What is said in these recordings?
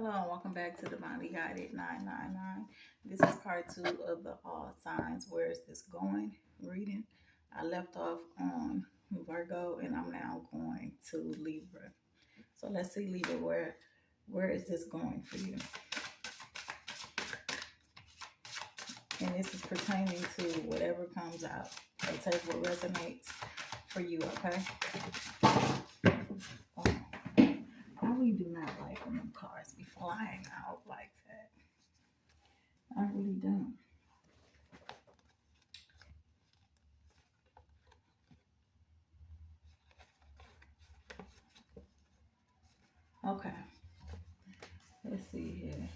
Hello and welcome back to Divinely Guided 999. This is part 2 of the All Signs Where Is This Going reading. I left off on Virgo and I'm now going to Libra. So let's see, Libra, where is this going for you? And this is pertaining to whatever comes out. So take what resonates for you, okay? I really do not like when them cards be flying out like that. I really don't. Okay, let's see here.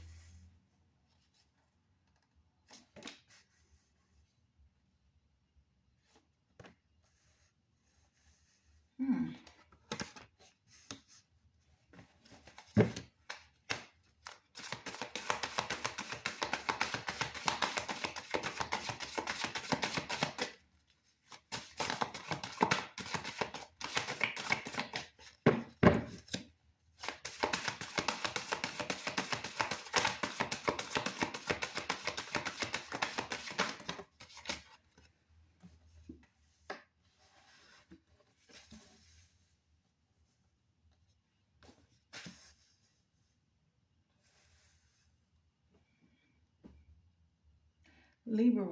Hmm. Libra,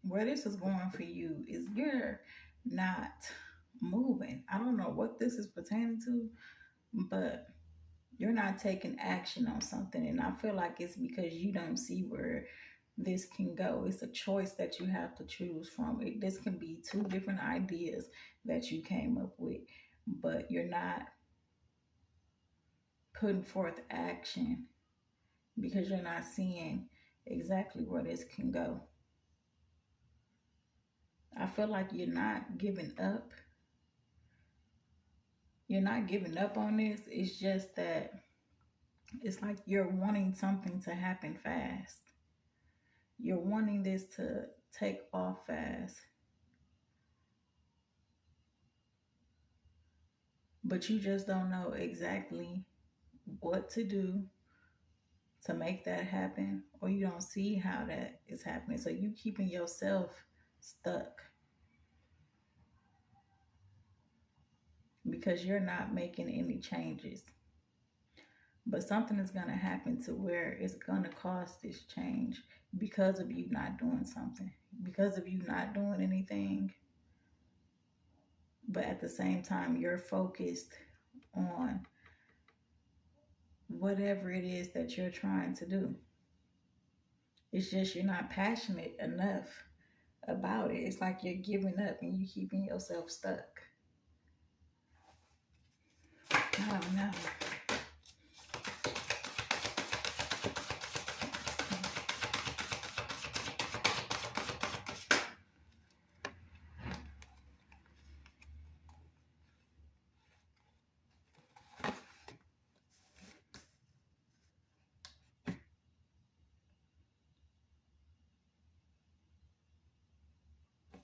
where this is going for you is you're not moving. I don't know what this is pertaining to, but you're not taking action on something. And I feel like it's because you don't see where this can go. It's a choice that you have to choose from. This can be two different ideas that you came up with, but you're not putting forth action because you're not seeing exactly where this can go. I feel like you're not giving up. You're not giving up on this. It's just that it's like you're wanting something to happen fast. You're wanting this to take off fast. But you just don't know exactly what to do to make that happen, or you don't see how that is happening. So you keeping yourself stuck because you're not making any changes. But something is going to happen to where it's going to cause this change because of you not doing something, because of you not doing anything. But at the same time, you're focused on whatever it is that you're trying to do. It's just you're not passionate enough about it. It's like you're giving up and you keeping yourself stuck. I don't know.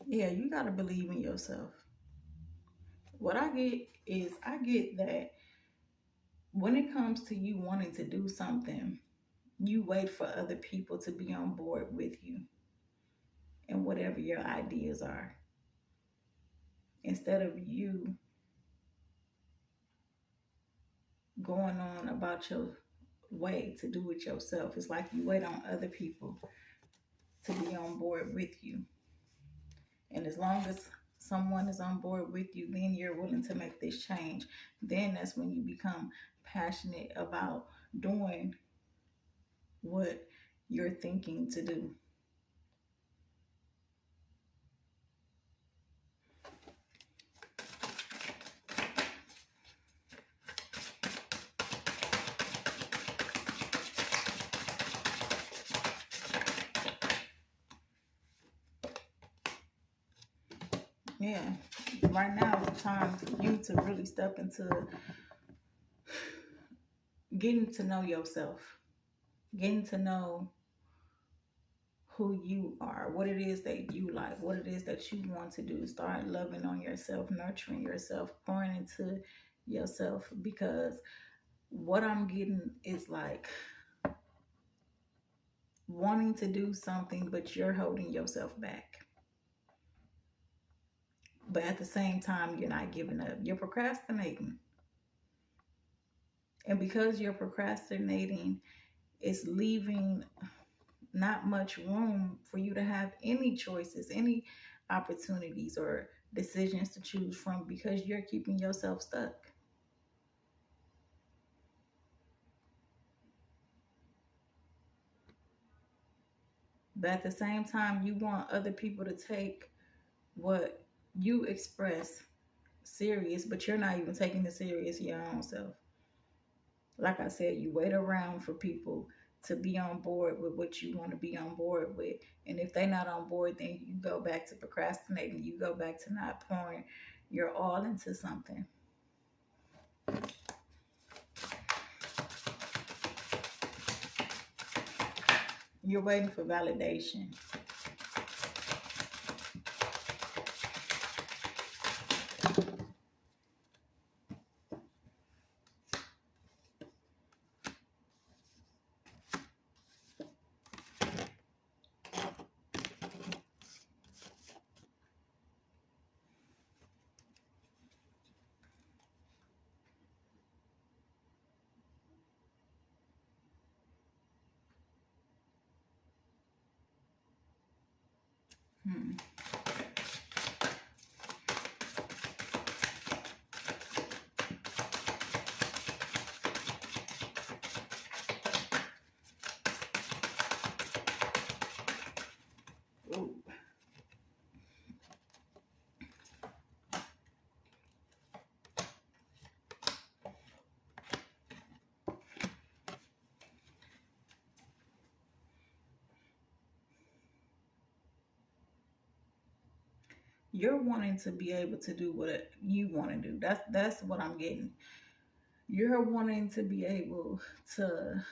Yeah, you got to believe in yourself. What I get that when it comes to you wanting to do something, you wait for other people to be on board with you and whatever your ideas are, instead of you going on about your way to do it yourself. It's like you wait on other people to be on board with you. And as long as someone is on board with you, then you're willing to make this change. Then that's when you become passionate about doing what you're thinking to do. Yeah, right now is the time for you to really step into getting to know yourself, getting to know who you are, what it is that you like, what it is that you want to do. Start loving on yourself, nurturing yourself, pouring into yourself, because what I'm getting is like wanting to do something, but you're holding yourself back. But at the same time, you're not giving up. You're procrastinating. And because you're procrastinating, it's leaving not much room for you to have any choices, any opportunities or decisions to choose from because you're keeping yourself stuck. But at the same time, you want other people to take what you express serious, but you're not even taking it serious your own self. Like I said, you wait around for people to be on board with what you want to be on board with. And if they're not on board, then you go back to procrastinating. You go back to not pouring your all into something. You're waiting for validation. Hmm. Ooh. You're wanting to be able to do what you want to do. That's what I'm getting. You're wanting to be able to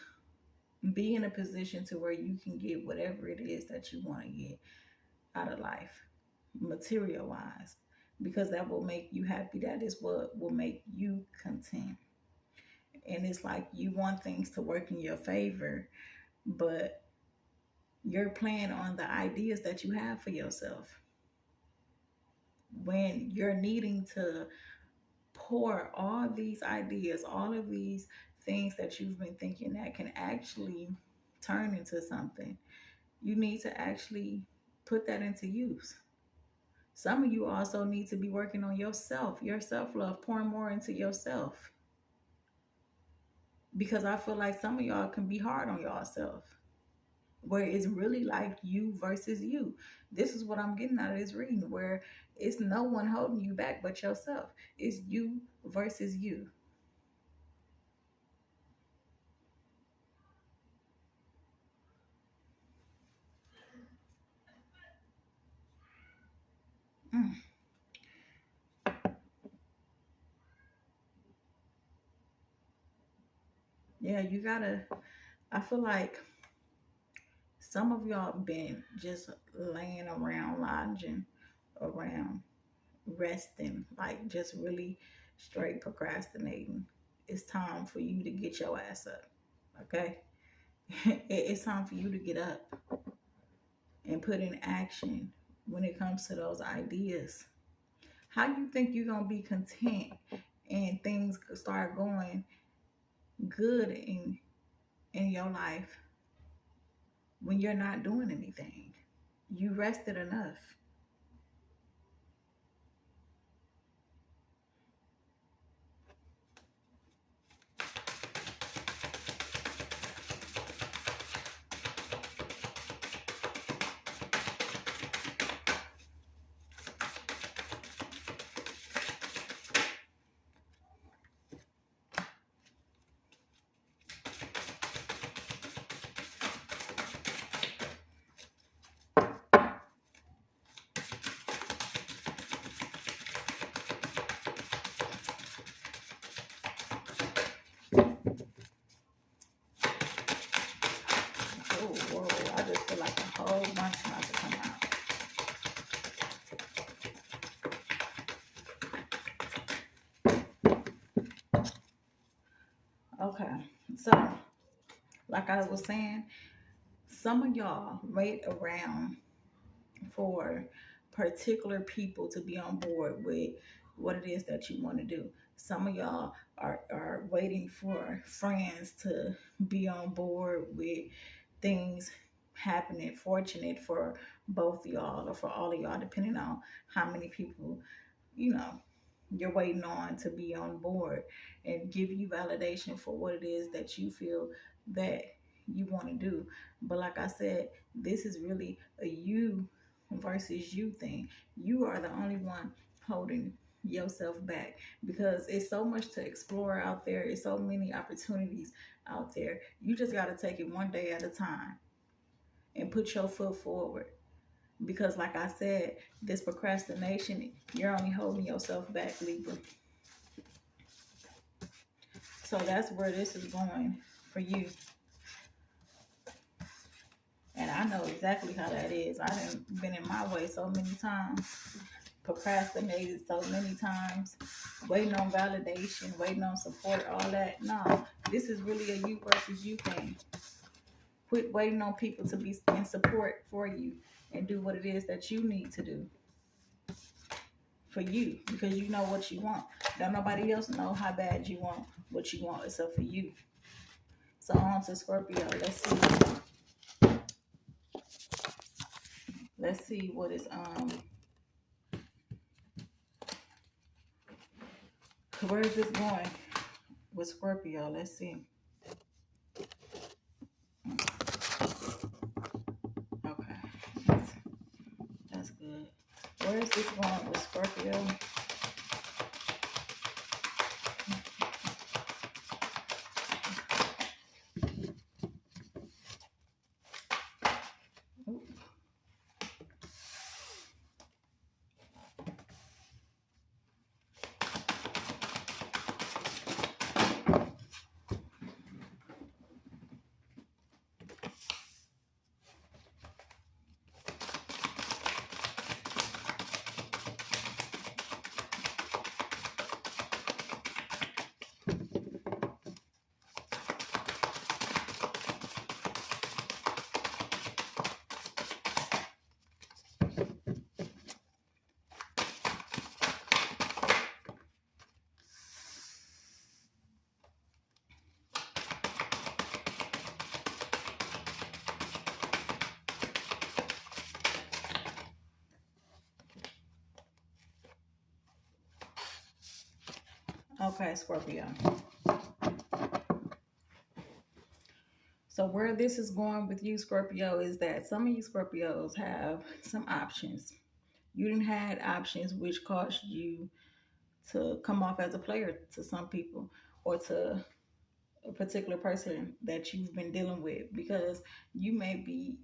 be in a position to where you can get whatever it is that you want to get out of life, material wise, because that will make you happy. That is what will make you content. And it's like you want things to work in your favor, but you're playing on the ideas that you have for yourself when you're needing to pour all these ideas, all of these things that you've been thinking that can actually turn into something. You need to actually put that into use. Some of you also need to be working on yourself, your self love, pouring more into yourself. Because I feel like some of y'all can be hard on yourself, where it's really like you versus you. This is what I'm getting out of this reading, where it's no one holding you back but yourself. It's you versus you. Mm. Yeah, you gotta. I feel like some of y'all been just laying around, lounging around, resting, like just really straight procrastinating. It's time for you to get your ass up. Okay? It's time for you to get up and put in action when it comes to those ideas. How you think you're gonna be content and things start going good in your life when you're not doing anything? You rested enough. Oh, whoa, I just feel like a whole bunch about to come out. Okay, so like I was saying, Some of y'all wait around for particular people to be on board with what it is that you want to do. Some of y'all are waiting for friends to be on board with things happening, fortunate for both of y'all or for all of y'all, depending on how many people, you know, you're waiting on to be on board and give you validation for what it is that you feel that you want to do. But like I said, this is really a you versus you thing. You are the only one holding yourself back because it's so much to explore out there. It's so many opportunities out there. You just got to take it one day at a time and put your foot forward. Because, like I said, this procrastination, you're only holding yourself back, Libra. So that's where this is going for you. And I know exactly how that is. I've been in my way so many times, procrastinated so many times, waiting on validation, waiting on support, all that. No, this is really a you versus you thing. Quit waiting on people to be in support for you and do what it is that you need to do for you, because you know what you want. Don't nobody else know how bad you want what you want except for you. So on to Scorpio. Let's see what is where is this going with Scorpio? Let's see. Okay, that's good. Where is this going with Scorpio? Ooh. Okay, Scorpio. So where this is going with you, Scorpio, is that some of you Scorpios have some options. You didn't had options which caused you to come off as a player to some people or to a particular person that you've been dealing with, because you may be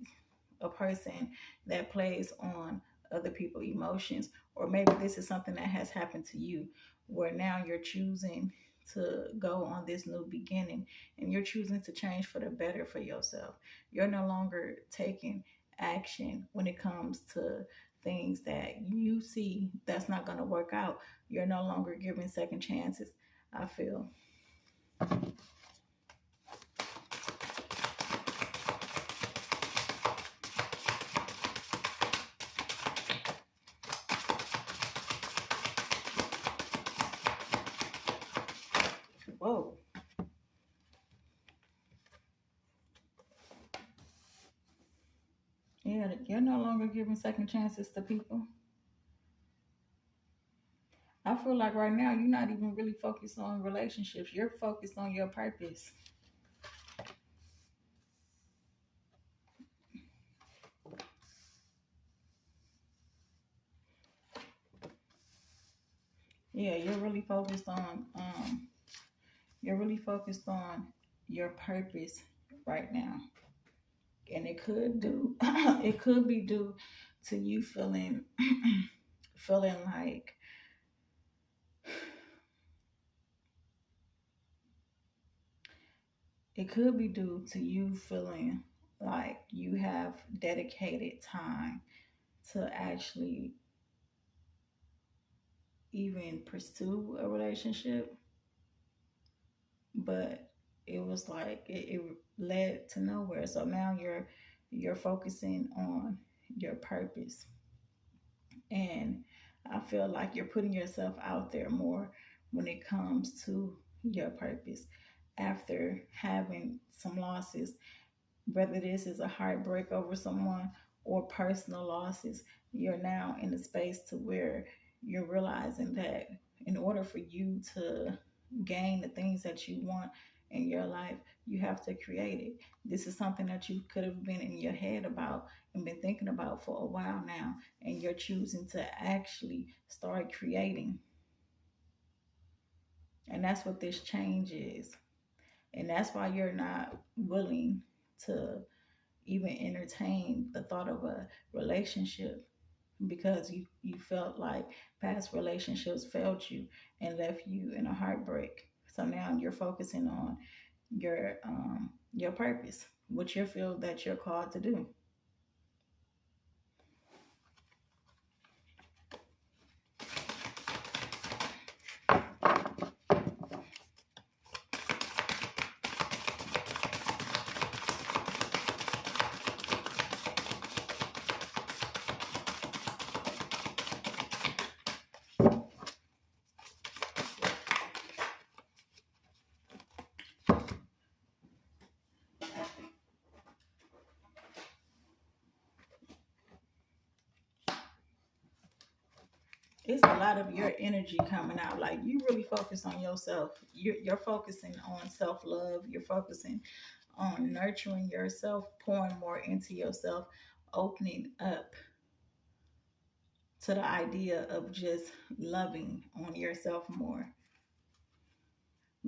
a person that plays on other people's emotions, or maybe this is something that has happened to you where now you're choosing to go on this new beginning and you're choosing to change for the better for yourself. You're no longer taking action when it comes to things that you see that's not going to work out. You're no longer giving second chances, I feel. Whoa. Yeah, you're no longer giving second chances to people. I feel like right now you're not even really focused on relationships. You're focused on your purpose. Yeah, you're really focused on your purpose right now. And it could do it could be due to you feeling like it could be due to you feeling like you have dedicated time to actually even pursue a relationship, but it was like it led to nowhere. So now you're you're focusing on your purpose. And I feel like you're putting yourself out there more when it comes to your purpose. After having some losses, whether this is a heartbreak over someone or personal losses, you're now in a space to where you're realizing that in order for you to gain the things that you want in your life, you have to create it. This is something that you could have been in your head about and been thinking about for a while now, and you're choosing to actually start creating. And that's what this change is. And that's why you're not willing to even entertain the thought of a relationship, because you felt like past relationships failed you and left you in a heartbreak. So now you're focusing on your purpose, what you feel that you're called to do. It's a lot of your energy coming out. Like you really focus on yourself. You're focusing on self love. You're focusing on nurturing yourself, pouring more into yourself, opening up to the idea of just loving on yourself more.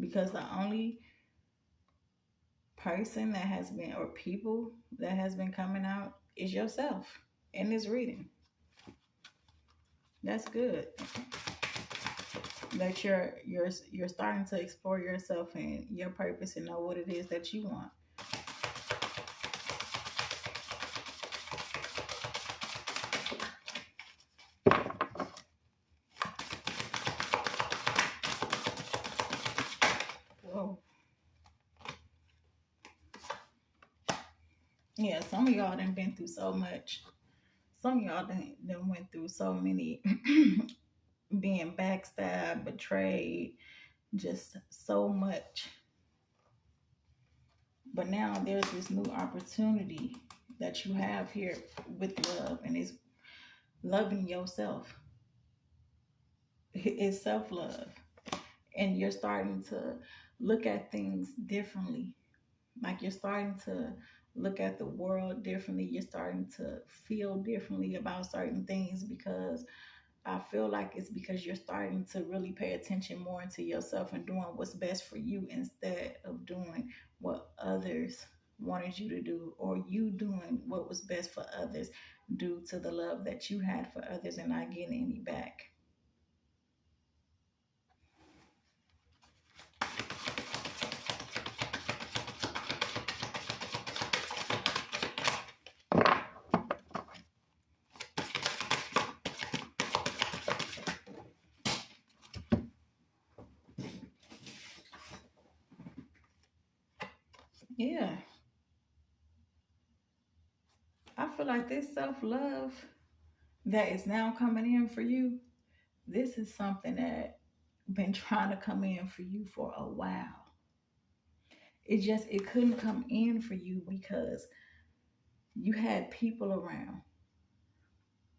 Because the only person that has been, or people that has been coming out, is yourself in this reading. That's good. That you're starting to explore yourself and your purpose and know what it is that you want. Whoa. Yeah, some of y'all done been through so much. Some of y'all done went through so many being backstabbed, betrayed, just so much. But now there's this new opportunity that you have here with love, and it's loving yourself. It's self love. And you're starting to look at things differently. Like you're starting to look at the world differently. You're starting to feel differently about certain things, because I feel like it's because you're starting to really pay attention more into yourself and doing what's best for you instead of doing what others wanted you to do, or you doing what was best for others due to the love that you had for others and not getting any back. Yeah, I feel like this self love that is now coming in for you, this is something that been trying to come in for you for a while. It couldn't come in for you because you had people around.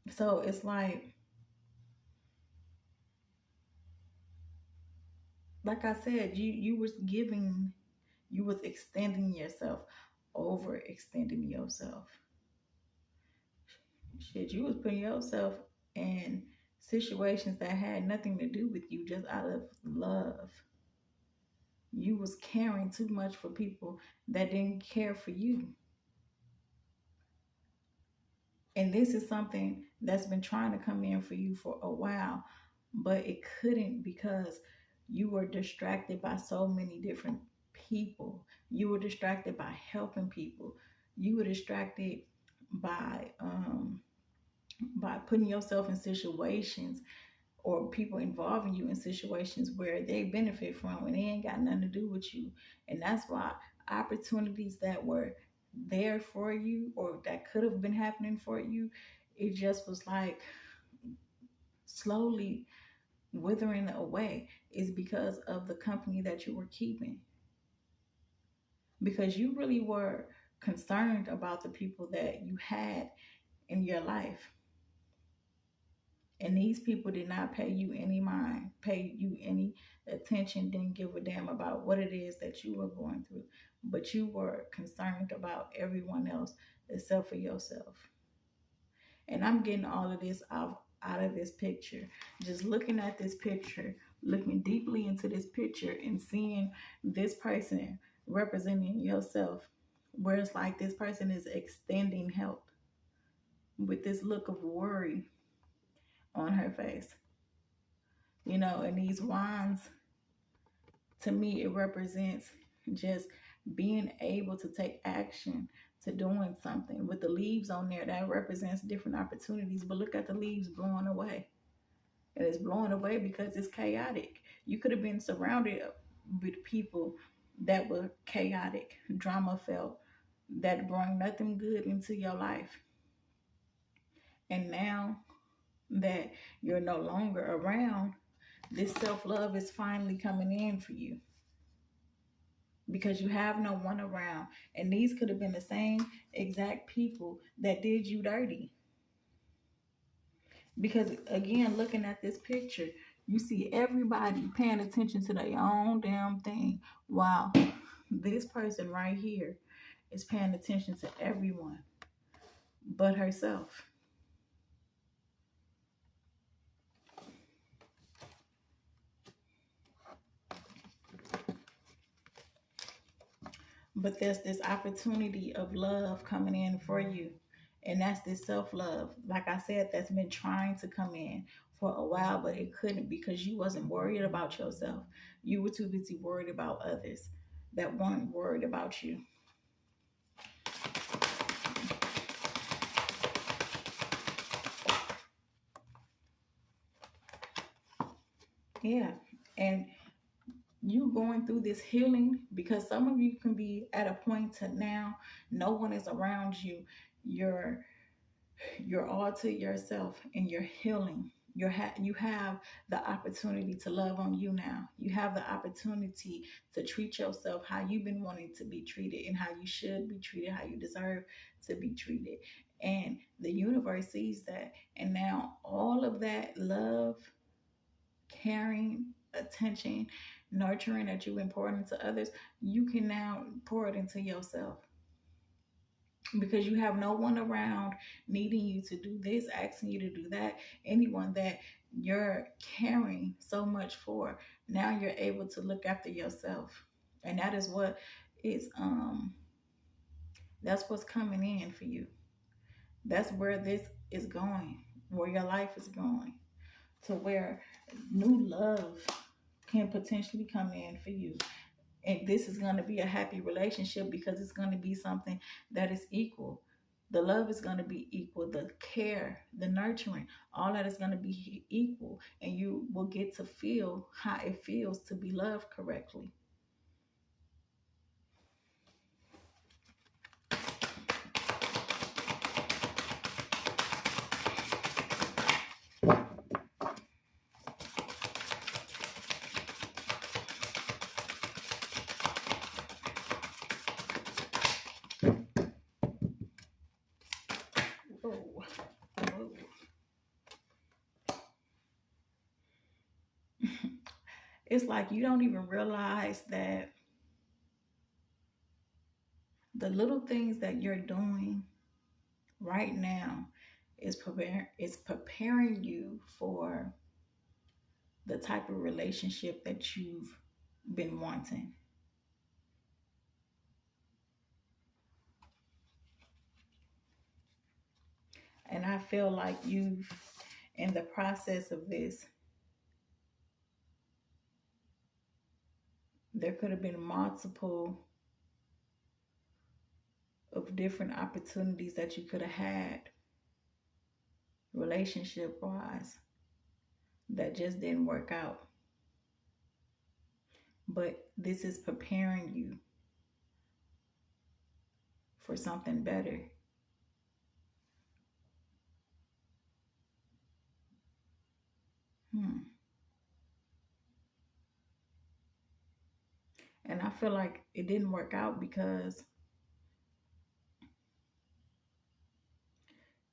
So it's like I said, you was giving, you was extending yourself, overextending yourself. Shit, you was putting yourself in situations that had nothing to do with you, just out of love. You was caring too much for people that didn't care for you. And this is something that's been trying to come in for you for a while, but it couldn't because you were distracted by so many different people. You were distracted by helping people. You were distracted by by putting yourself in situations, or people involving you in situations where they benefit from and they ain't got nothing to do with you. And that's why opportunities that were there for you or that could have been happening for you, it just was like slowly withering away, is because of the company that you were keeping. Because you really were concerned about the people that you had in your life. And these people did not pay you any mind, pay you any attention, didn't give a damn about what it is that you were going through. But you were concerned about everyone else except for yourself. And I'm getting all of this out of this picture. Just looking at this picture, looking deeply into this picture and seeing this person representing yourself, where it's like this person is extending help with this look of worry on her face. You know, and these wands, to me, it represents just being able to take action to doing something. With the leaves on there, that represents different opportunities. But look at the leaves blowing away. And it's blowing away because it's chaotic. You could have been surrounded with people that were chaotic, drama filled, that brought nothing good into your life. And now that you're no longer around, this self-love is finally coming in for you, because you have no one around. And these could have been the same exact people that did you dirty. Because again, looking at this picture, you see everybody paying attention to their own damn thing, while this person right here is paying attention to everyone but herself. But there's this opportunity of love coming in for you. And that's this self-love. Like I said, that's been trying to come in for a while, but it couldn't, because you wasn't worried about yourself. You were too busy worried about others that weren't worried about you. Yeah. And you going through this healing, because some of you can be at a point to now no one is around you. You're all to yourself and you're healing. You have the opportunity to love on you now. You have the opportunity to treat yourself how you've been wanting to be treated, and how you should be treated, how you deserve to be treated. And the universe sees that. And now all of that love, caring, attention, nurturing that you've been pouring into others, you can now pour it into yourself. Because you have no one around needing you to do this, asking you to do that. Anyone that you're caring so much for, now you're able to look after yourself. And that is what is that's what's coming in for you. That's where this is going, where your life is going, to where new love can potentially come in for you. And this is going to be a happy relationship, because it's going to be something that is equal. The love is going to be equal. The care, the nurturing, all that is going to be equal. And you will get to feel how it feels to be loved correctly. Whoa. Whoa. It's like you don't even realize that the little things that you're doing right now is preparing you for the type of relationship that you've been wanting. And I feel like you've, in the process of this, there could have been multiple of different opportunities that you could have had relationship wise that just didn't work out. But this is preparing you for something better. Hmm. And I feel like it didn't work out because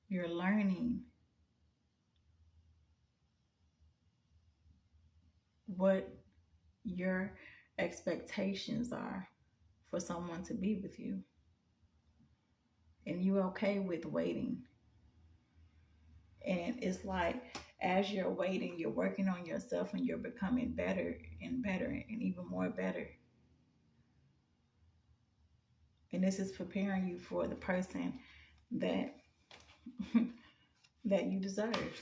you're learning what your expectations are for someone to be with you. And you okay with waiting. And it's like as you're waiting, you're working on yourself and you're becoming better and better and even more better. And this is preparing you for the person that that you deserve.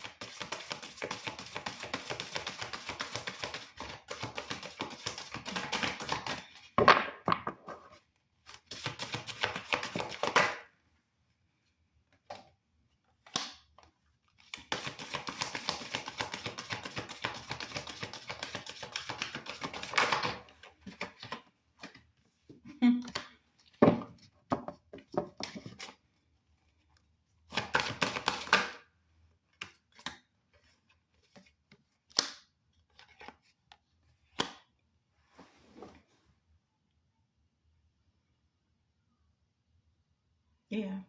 Yeah.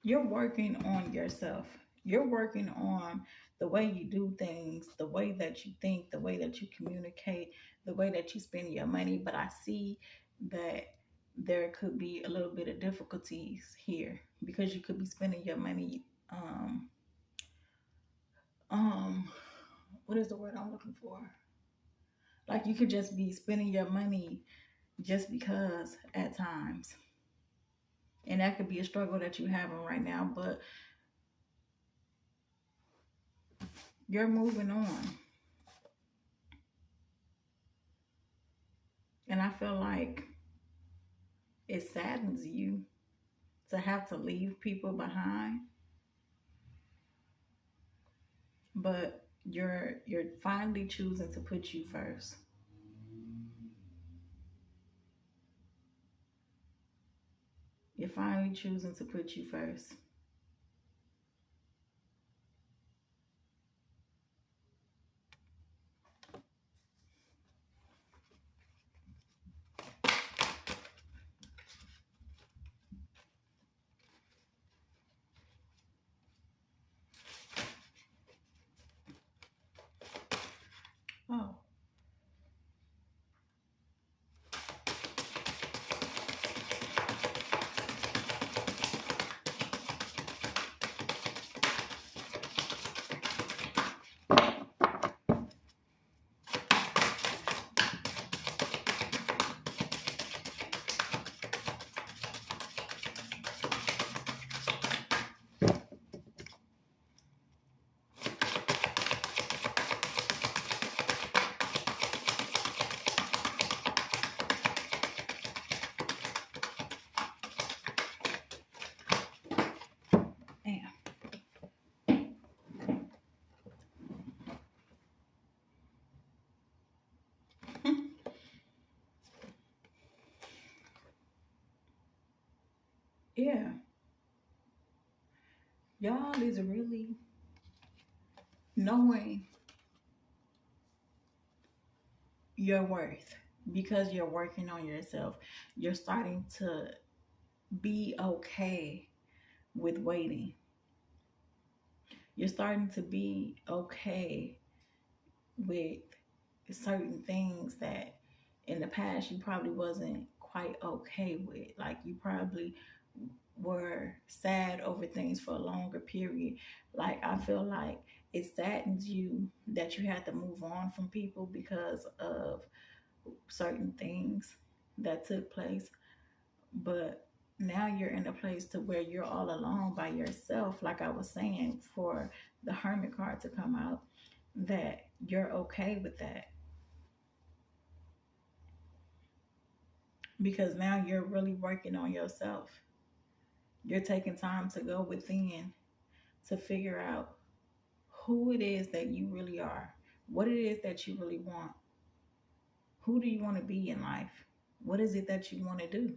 You're working on yourself. You're working on the way you do things, the way that you think, the way that you communicate, the way that you spend your money. But I see that there could be a little bit of difficulties here because you could be spending your money. Um, what is the word I'm looking for? Like you could just be spending your money just because at times, and that could be a struggle that you're having right now. But you're moving on. And I feel like it saddens you to have to leave people behind, but you're finally choosing to put you first. You're finally choosing to put you first. Oh, damn. Yeah, y'all is really knowing your worth because you're working on yourself. You're starting to be okay with waiting. You're starting to be okay with certain things that in the past you probably wasn't quite okay with. Like you probably were sad over things for a longer period. Like I feel like it saddens you that you had to move on from people because of certain things that took place. But now you're in a place to where you're all alone by yourself, like I was saying, for the hermit card to come out, that you're okay with that because now you're really working on yourself. You're taking time to go within to figure out who it is that you really are, what it is that you really want, who do you want to be in life. What is it that you want to do?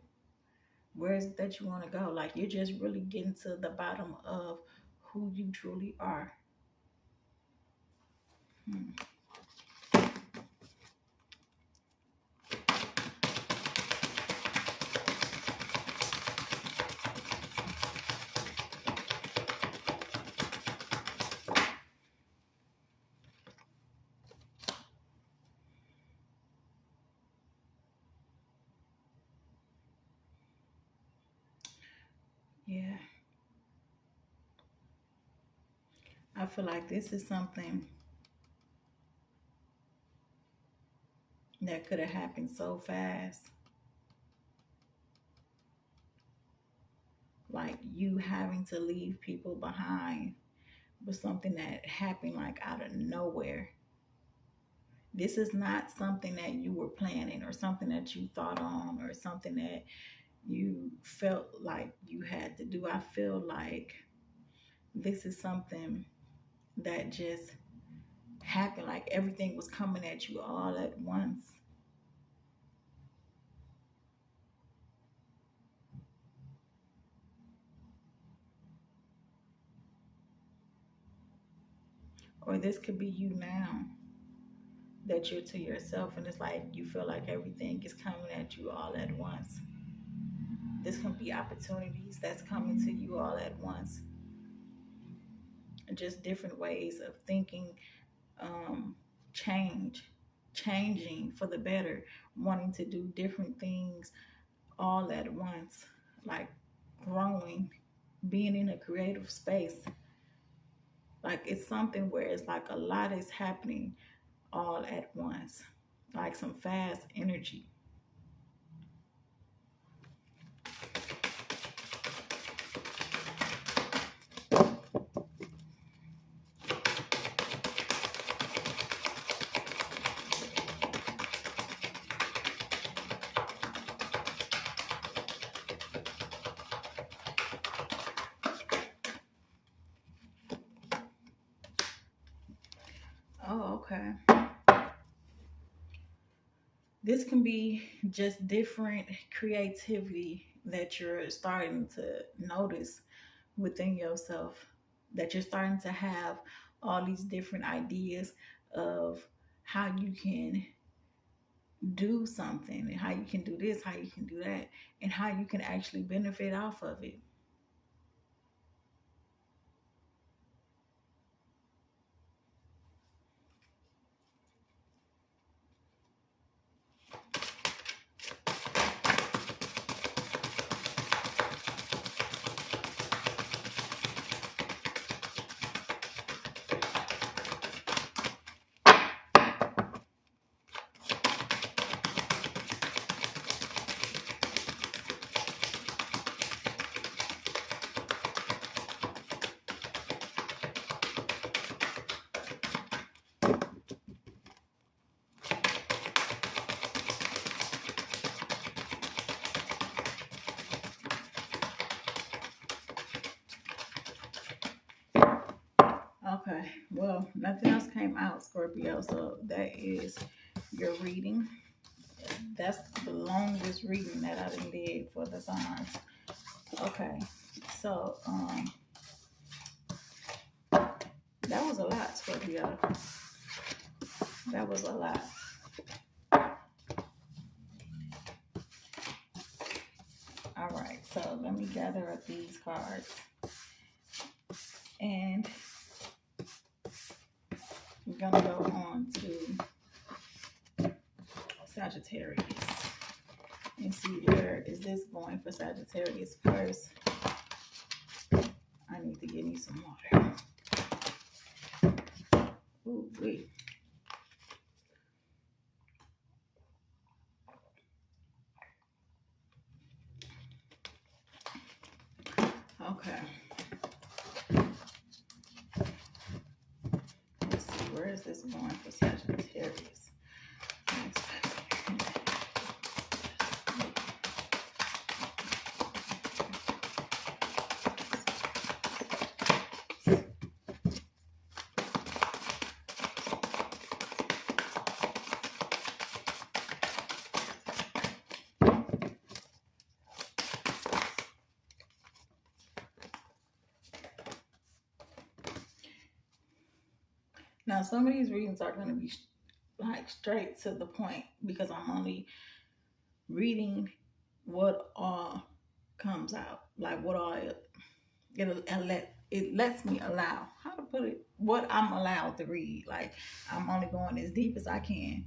Where is it that you want to go? Like you're just really getting to the bottom of who you truly are. Hmm. Yeah, I feel like this is something that could have happened so fast. Like you having to leave people behind was something that happened like out of nowhere. This is not something that you were planning or something that you thought on or something that you felt like you had to do. I feel like this is something that just happened, like everything was coming at you all at once. Or this could be you now that you're to yourself and it's like you feel like everything is coming at you all at once. This can be opportunities that's coming to you all at once. And just different ways of thinking, um, change, changing for the better, wanting to do different things all at once, like growing, being in a creative space. Like it's something where it's like a lot is happening all at once, like some fast energy. Oh, okay. This can be just different creativity that you're starting to notice within yourself, that you're starting to have all these different ideas of how you can do something and how you can do this, how you can do that, and how you can actually benefit off of it. Okay, well, nothing else came out, Scorpio, so that is your reading. That's the longest reading that I done did for the signs. Okay, so that was a lot, Scorpio. That was a lot. All right, so let me gather up these cards, and we're gonna go on to Sagittarius and see where is this going for Sagittarius first. I need to get me some water. Ooh, wait. Okay. Let's see, where is this going for Sagittarius? Now, some of these readings are going to be like straight to the point because I'm only reading what all comes out, like what all it lets me allow, how to put it, what I'm allowed to read. Like I'm only going as deep as I can.